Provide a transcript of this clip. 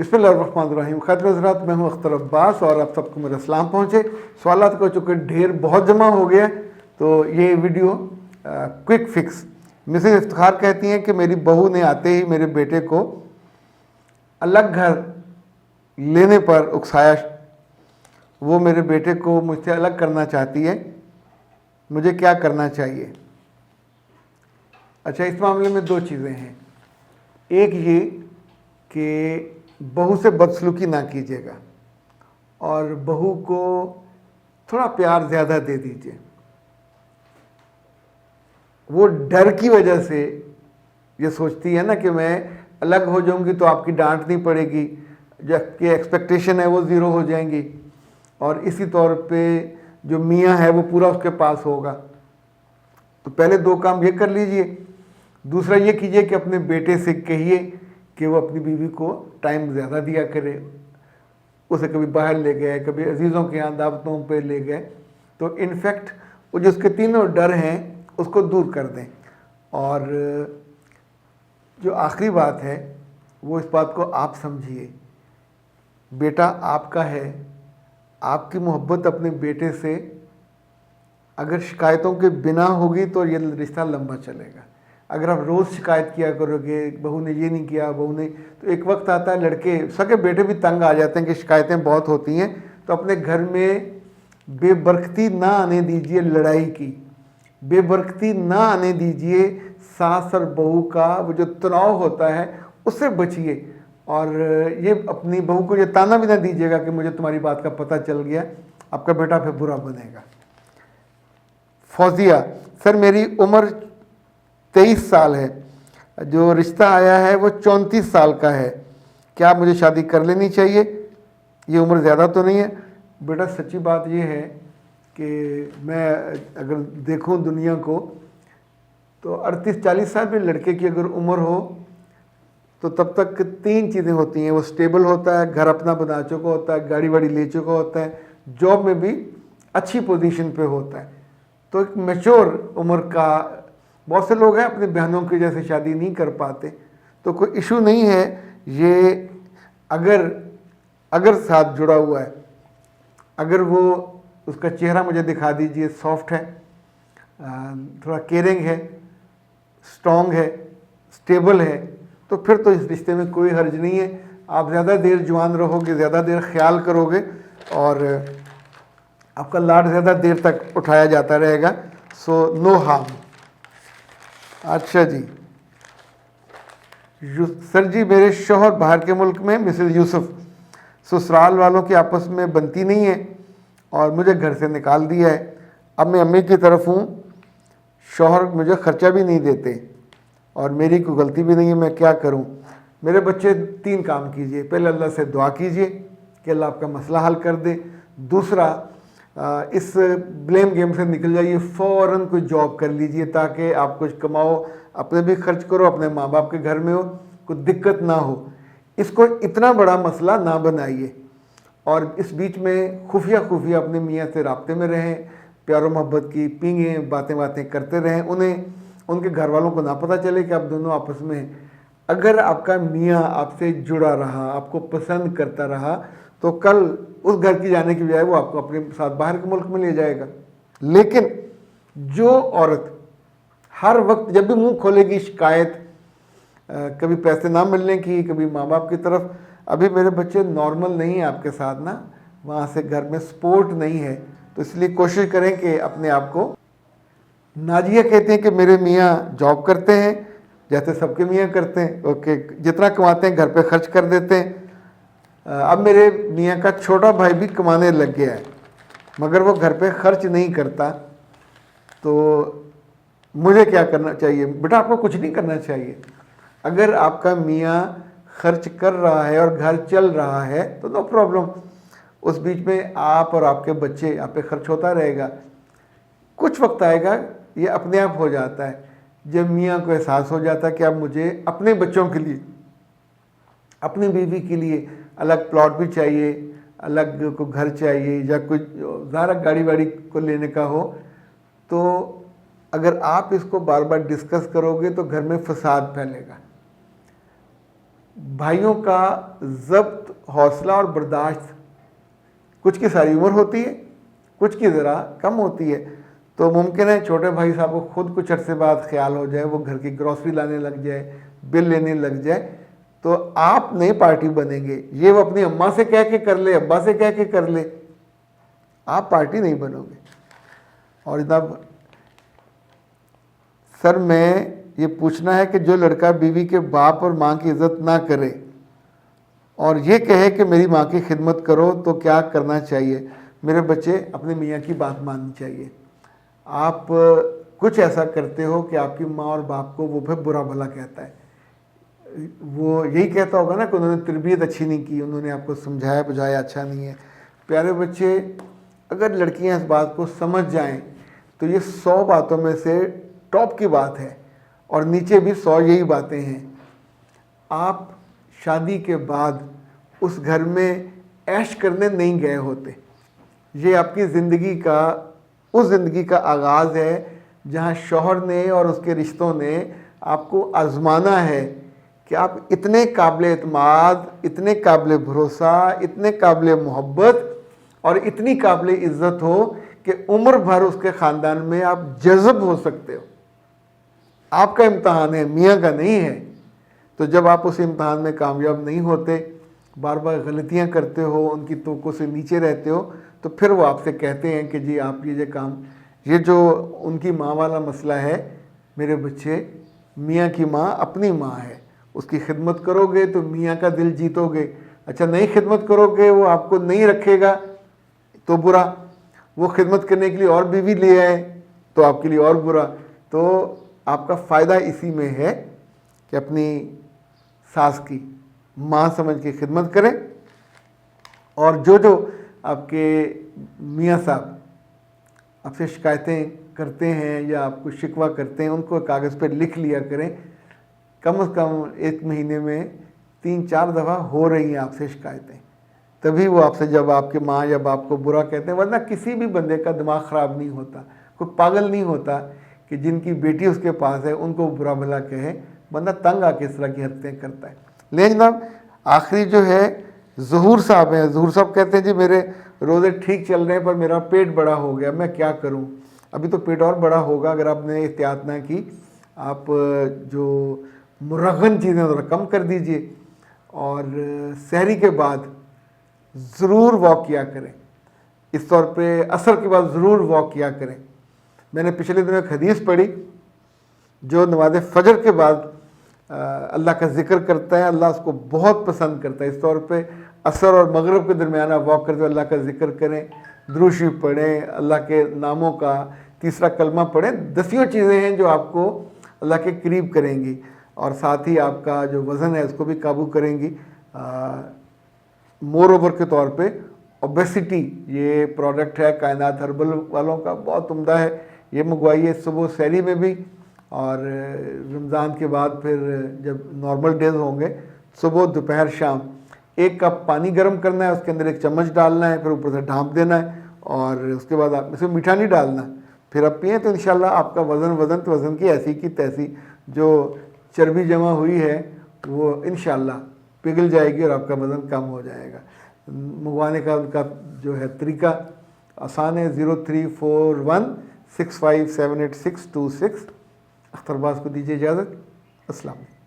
बिस्मिल्लाहिर्रहमानिर्रहीम। खैर हज़रात, मैं हूँ अख्तर अब्बास और आप सबको मेरा सलाम पहुँचे। सवालात को चूँकि ढेर बहुत जमा हो गया तो ये video quick fix. Mrs Iftikhar कहती हैं कि मेरी बहू ने आते ही मेरे बेटे को अलग घर लेने पर उकसाया। वो मेरे बेटे को मुझसे अलग करना चाहती है, मुझे क्या करना चाहिए? अच्छा, इस मामले में दो चीज़ें हैं। एक ये कि बहू से बदसलूकी ना कीजिएगा और बहू को थोड़ा प्यार ज़्यादा दे दीजिए। वो डर की वजह से ये सोचती है ना कि मैं अलग हो जाऊंगी तो आपकी डांट नहीं पड़ेगी, जबकि एक्सपेक्टेशन है वो ज़ीरो हो जाएंगी और इसी तौर पे जो मियाँ है वो पूरा उसके पास होगा। तो पहले दो काम ये कर लीजिए। दूसरा ये कीजिए कि अपने बेटे से कहिए कि वो अपनी बीवी को टाइम ज़्यादा दिया करे। उसे कभी बाहर ले गए, कभी अजीज़ों के यहाँ दावतों पे ले गए, तो इनफैक्ट वो जो उसके तीनों डर हैं उसको दूर कर दें। और जो आखिरी बात है वो इस बात को आप समझिए, बेटा आपका है, आपकी मोहब्बत अपने बेटे से अगर शिकायतों के बिना होगी तो ये रिश्ता लंबा चलेगा। अगर आप रोज़ शिकायत किया करोगे, बहू ने ये नहीं किया, बहू ने, तो एक वक्त आता है लड़के सके बेटे भी तंग आ जाते हैं कि शिकायतें बहुत होती हैं। तो अपने घर में बेबरकती ना आने दीजिए, लड़ाई की बेबरकती ना आने दीजिए। सास और बहू का वो जो तनाव होता है उससे बचिए और ये अपनी बहू को ये ताना भी ना दीजिएगा कि मुझे तुम्हारी बात का पता चल गया, आपका बेटा फिर बुरा बनेगा। फौजिया, सर मेरी उम्र 23 साल है, जो रिश्ता आया है वो 34 साल का है, क्या मुझे शादी कर लेनी चाहिए? ये उम्र ज़्यादा तो नहीं है? बेटा सच्ची बात ये है कि मैं अगर देखूं दुनिया को तो 38-40 साल में लड़के की अगर उम्र हो तो तब तक तीन चीज़ें होती हैं। वो स्टेबल होता है, घर अपना बना चुका होता है, गाड़ी वाड़ी ले चुका होता है, जॉब में भी अच्छी पोजीशन पे होता है। तो एक मैच्योर उम्र का, बहुत से लोग हैं अपने बहनों की जैसे शादी नहीं कर पाते, तो कोई इशू नहीं है ये। अगर साथ जुड़ा हुआ है, अगर वो उसका चेहरा मुझे दिखा दीजिए, सॉफ्ट है, थोड़ा केयरिंग है, स्ट्रॉन्ग है, स्टेबल है, तो फिर तो इस रिश्ते में कोई हर्ज नहीं है। आप ज़्यादा देर जवान रहोगे, ज़्यादा देर ख्याल करोगे और आपका लाड ज़्यादा देर तक उठाया जाता रहेगा। So no harm. अच्छा जी, सर जी मेरे शौहर बाहर के मुल्क में, मिसेस यूसुफ, ससुराल वालों की आपस में बनती नहीं है और मुझे घर से निकाल दिया है। अब मैं अम्मी की तरफ हूँ, शौहर मुझे ख़र्चा भी नहीं देते और मेरी कोई गलती भी नहीं है, मैं क्या करूँ? मेरे बच्चे, तीन काम कीजिए। पहले अल्लाह से दुआ कीजिए कि अल्लाह आपका मसला हल कर दे। दूसरा, इस ब्लेम गेम से निकल जाइए, फ़ौरन कोई जॉब कर लीजिए ताकि आप कुछ कमाओ, अपने भी खर्च करो, अपने माँ बाप के घर में हो, कोई दिक्कत ना हो। इसको इतना बड़ा मसला ना बनाइए और इस बीच में खुफिया अपने मियाँ से राब्ते में रहें, प्यार मोहब्बत की पींगें, बातें करते रहें। उन्हें, उनके घर वालों को ना पता चले कि आप दोनों आपस में हैं। अगर आपका मियाँ आपसे जुड़ा रहा, आपको पसंद करता रहा, तो कल उस घर की जाने की बजाय वो आपको अपने साथ बाहर के मुल्क में ले जाएगा। लेकिन जो औरत हर वक्त जब भी मुंह खोलेगी शिकायत, कभी पैसे ना मिलने की, कभी माँ बाप की तरफ, अभी मेरे बच्चे नॉर्मल नहीं है आपके साथ ना, वहाँ से घर में सपोर्ट नहीं है, तो इसलिए कोशिश करें कि अपने आप को। नाजिया कहते हैं कि मेरे मियाँ जॉब करते हैं जैसे सबके मियाँ करते हैं, ओके, जितना कमाते हैं घर पे खर्च कर देते हैं। अब मेरे मियाँ का छोटा भाई भी कमाने लग गया है मगर वो घर पे खर्च नहीं करता, तो मुझे क्या करना चाहिए? बेटा आपको कुछ नहीं करना चाहिए। अगर आपका मियाँ खर्च कर रहा है और घर चल रहा है तो नो प्रॉब्लम, उस बीच में आप और आपके बच्चे, आप पे खर्च होता रहेगा। कुछ वक्त आएगा ये अपने आप हो जाता है, जब मियाँ को एहसास हो जाता है कि अब मुझे अपने बच्चों के लिए, अपनी बीवी के लिए अलग प्लॉट भी चाहिए, अलग को घर चाहिए, या कुछ ज़्यादा गाड़ी वाड़ी को लेने का हो, तो अगर आप इसको बार बार डिस्कस करोगे तो घर में फसाद फैलेगा। भाइयों का ज़ब्त, हौसला और बर्दाश्त, कुछ की सारी उम्र होती है, कुछ की ज़रा कम होती है। तो मुमकिन है छोटे भाई साहब को खुद कुछ अरसे बाद ख्याल हो जाए, वो घर की ग्रॉसरी लाने लग जाए, बिल लेने लग जाए, तो आप नई पार्टी बनेंगे। ये वो अपनी अम्मा से कह के कर ले, अब्बा से कह के कर ले, आप पार्टी नहीं बनोगे। और जनाब सर, मैं ये पूछना है कि जो लड़का बीवी के बाप और माँ की इज़्ज़त ना करे और ये कहे कि मेरी माँ की खिदमत करो, तो क्या करना चाहिए? मेरे बच्चे, अपने मियाँ की बात माननी चाहिए। आप कुछ ऐसा करते हो कि आपकी माँ और बाप को वो फिर बुरा भला कहता है, वो यही कहता होगा ना कि उन्होंने तरबियत अच्छी नहीं की, उन्होंने आपको समझाया बुझाया अच्छा नहीं है। प्यारे बच्चे, अगर लड़कियां इस बात को समझ जाएं तो ये 100 बातों में से टॉप की बात है, और नीचे भी 100 यही बातें हैं। आप शादी के बाद उस घर में ऐश करने नहीं गए होते। ये आपकी ज़िंदगी का, उस ज़िंदगी का आगाज़ है जहाँ शौहर ने और उसके रिश्तों ने आपको आज़माना है कि आप इतने काबिल एतमाद, इतने काबिल भरोसा, इतने काबिल मोहब्बत और इतनी काबिल इज़्ज़त हो कि उम्र भर उसके ख़ानदान में आप जज़ब हो सकते हो। आपका इम्तहान है, मियाँ का नहीं है। तो जब आप उस इम्तहान में कामयाब नहीं होते, बार बार गलतियाँ करते हो, उनकी तोक़ों से नीचे रहते हो, तो फिर वो आपसे कहते हैं कि जी आप ये काम, ये जो उनकी माँ वाला मसला है, मेरे बच्चे, मियाँ की माँ अपनी माँ है, उसकी खिदमत करोगे तो मियाँ का दिल जीतोगे। अच्छा, नहीं खिदमत करोगे, वो आपको नहीं रखेगा तो बुरा, वो खिदमत करने के लिए और बीवी ले आए तो आपके लिए और बुरा। तो आपका फ़ायदा इसी में है कि अपनी सास की माँ समझ के खिदमत करें, और जो जो आपके मियाँ साहब आपसे शिकायतें करते हैं या आपको शिकवा करते हैं, उनको कागज़ पर लिख लिया करें। कम से कम एक महीने में 3-4 दफ़ा हो रही हैं आपसे शिकायतें, तभी वो आपसे, जब आपके माँ या बाप को बुरा कहते हैं। वरना किसी भी बंदे का दिमाग ख़राब नहीं होता, कोई पागल नहीं होता कि जिनकी बेटी उसके पास है उनको बुरा भला कहे। बंदा तंग आके इस तरह की हरकतें करता है। लेकिन जनाब आखिरी जो है ज़हूर साहब हैं। ज़हूर साहब कहते हैं जी मेरे रोज़े ठीक चल रहे हैं पर मेरा पेट बड़ा हो गया, मैं क्या करूं? अभी तो पेट और बड़ा होगा अगर आपने एहतियात ना की। आप जो मुरगन चीज़ें ज़रा कम कर दीजिए, और सहरी के बाद ज़रूर वॉक किया करें। इस तौर पे असर के बाद ज़रूर वॉक किया करें। मैंने पिछले दिनों एक हदीस पढ़ी, जो नमाज फ़जर के बाद अल्लाह का ज़िक्र करता है, अल्लाह उसको बहुत पसंद करता है। इस तौर पे असर और मगरिब के दरमियान आप वॉक करते हुए अल्लाह का ज़िक्र करें, दुरूद शरीफ पढ़ें, अल्लाह के नामों का तीसरा कलमा पढ़ें। 10 चीज़ें हैं जो आपको अल्लाह के करीब करेंगी, और साथ ही आपका जो वज़न है उसको भी काबू करेंगी। मोर ओवर के तौर पे ओबेसिटी, ये प्रोडक्ट है कायनात हर्बल वालों का, बहुत उम्दा है, ये मंगवाइए सुबह सहरी में भी, और रमज़ान के बाद फिर जब नॉर्मल डेज होंगे, सुबह दोपहर शाम 1 कप पानी गर्म करना है, उसके अंदर 1 चम्मच डालना है, फिर ऊपर से ढाँप देना है, और उसके बाद आप इसमें मीठा नहीं डालना, फिर आप पिएँ। तो इंशाल्लाह आपका वज़न की ऐसी की तैसी जो चर्बी जमा हुई है वो इंशाल्लाह पिघल जाएगी और आपका वज़न कम हो जाएगा। मंगवाने का उनका जो है तरीका आसान है, 034165782626। अख्तर अब्बास को दीजिए इजाज़त। अस्सलाम वालेकुम।